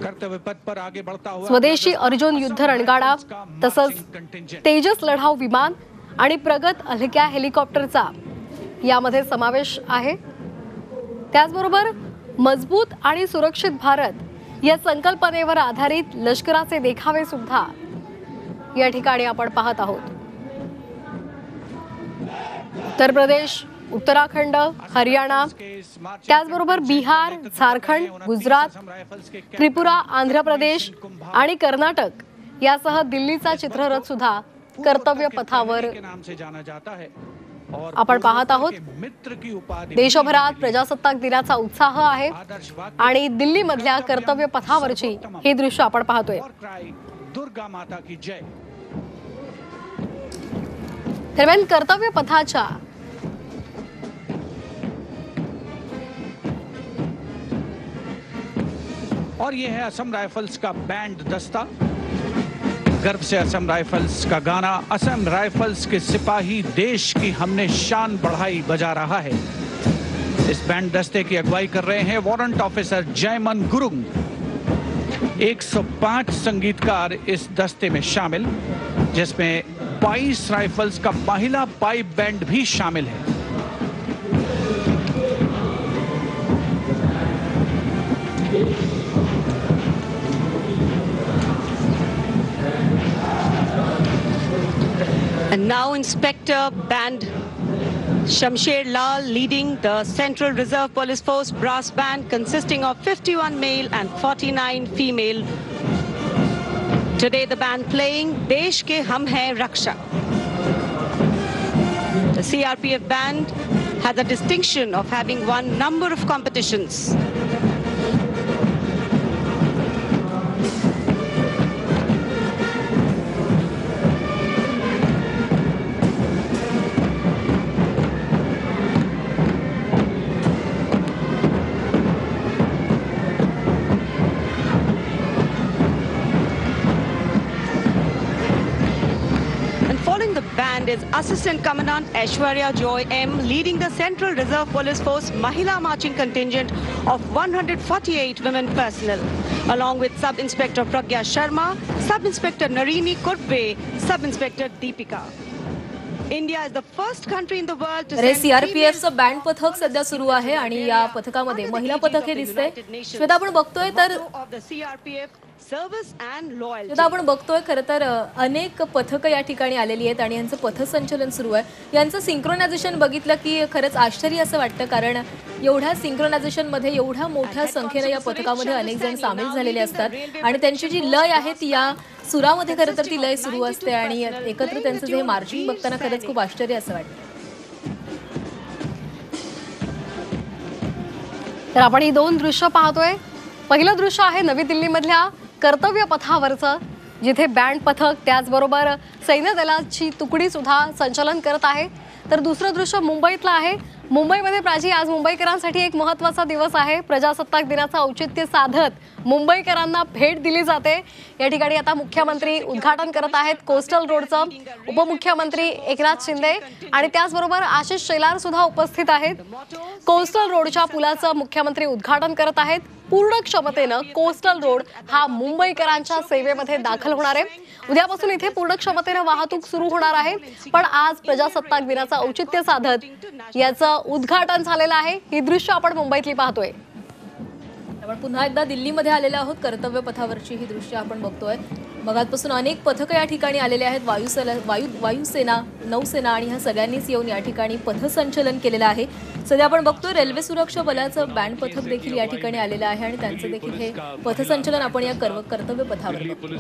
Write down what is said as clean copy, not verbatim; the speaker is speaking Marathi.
कर्तव्य पथ पर आगे बढ़ता हुआ स्वदेशी अर्जुन युद्ध रणगाडा तसंच तेजस लढाऊ विमान आणि प्रगत हलक्या हेलिकॉप्टरचा यामध्ये समावेश आहे। त्याचबरोबर मजबूत आणि सुरक्षित भारत या संकल्पनेवर आधारित लष्कराचे देखावे सुद्धा या ठिकाणी आपण पाहत आहोत। उत्तर प्रदेश, उत्तराखंड, हरियाणा, त्याचबरोबर बिहार, झारखंड, गुजरात, त्रिपुरा, आंध्र प्रदेश आणि कर्नाटक यासह दिल्लीचा चित्ररथ सुद्धा कर्तव्य पथावर आपण पाहत आहोत। देशभरात प्रजासत्ताक दिनाचा उत्साह आहे आणि दिल्लीमधल्या कर्तव्य पथावरची ही दृश्य आपण पाहतोय। दुर्गा माता की जय। दरम्यान कर्तव्य पथाच्या और ये है असम राइफल्स का बैंड दस्ता। गर्व से असम राइफल्स का गाना, असम राइफल्स के सिपाही देश की हमने शान बढ़ाई बजा रहा है। इस बैंड दस्ते की अगुवाई कर रहे हैं वारंट ऑफिसर जयमन गुरुंग। 105 संगीतकार इस दस्ते में शामिल, जिसमें 22 राइफल्स का महिला पाइप बैंड भी शामिल है। And now Inspector Band Shamsher Lal leading the Central Reserve Police Force brass band consisting of 51 male and 49 female. Today the band playing Desh Ke Hum Hai Raksha. The CRPF band has the distinction of having won a number of competitions. The band is Assistant Commandant Aishwarya Joy M leading the Central Reserve Police Force Mahila Marching Contingent of 148 women personnel, along with Sub-Inspector Pragya Sharma, Sub-Inspector Narini Kurve, Sub-Inspector Deepika. India is the first country in the world to send सीआरपीएफचं बँड पथक सध्या सुरू आहे आणि या पथकामध्ये महिला पथक हे दिसते। श्वेता आपण बघतोय तर आपण बघतोय खरं तर अनेक पथकं या ठिकाणी आलेली आहेत आणि यांचं पथसंचलन सुरू आहे। यांचं सिंक्रोनायझेशन बघितलं की खरंच आश्चर्य असं वाटतं, कारण एवढ्या सिंक्रोनायझेशन मध्ये एवढ्या मोठ्या संख्येने या पथकामध्ये अनेक जण सामील झालेले असतात आणि त्यांची जी लय आहे ती या सुरामध्ये खरं तर ती लय सुरू असते आणि एकत्र त्यांचं जे मार्चिंग बघताना खरंच खूप आश्चर्य असं वाटतं। तर आपण ही दोन दृश्य पाहतोय। पहिलं दृश्य आहे नवी दिल्लीमधल्या कर्तव्य पथावरचं, जिथे बँड पथक त्याचबरोबर सैन्य दलाची तुकडी सुद्धा संचलन करत आहे। तर दुसरं दृश्य मुंबईतलं आहे। मुंबईमध्ये प्राची आज मुंबईकरांसाठी एक महत्त्वाचा दिवस आहे। प्रजासत्ताक दिनाचं औचित्य साधत मुंबईकरांना भेट दिली जाते। या ठिकाणी आता मुख्यमंत्री उद्घाटन करत आहेत कोस्टल रोडचं। उपमुख्यमंत्री एकनाथ शिंदे आणि त्याचबरोबर आशिष शेलार सुद्धा उपस्थित आहेत। कोस्टल रोडच्या पुलाचं मुख्यमंत्री उद्घाटन करत आहेत। पूर्ण क्षमतेनं कोस्टल रोड हा मुंबईकरांच्या सेवेमध्ये दाखल होणार आहे। उद्यापासून इथे पूर्ण क्षमतेनं वाहतूक सुरू होणार आहे, पण आज प्रजासत्ताक दिनाचं औचित्य साधत याचं उद्घाटन झालेलं आहे। ही दृश्य आपण मुंबईतली पाहतोय। आपण पुन्हा एकदा दिल्लीमध्ये आलेलो आहोत। कर्तव्य पथावरची ही दृश्य आपण बघतोय। मगातपासून अनेक पथकं या ठिकाणी आलेले आहेत। वायुसेना, नौसेना आणि ह्या सगळ्यांनीच येऊन या ठिकाणी पथसंचलन केलेलं आहे। सध्या आपण बघतोय रेल्वे सुरक्षा बलाचं बँड पथक देखील या ठिकाणी आलेलं आहे आणि त्यांचं देखील हे पथसंचलन आपण या कर्तव्य पथावर बघतोय।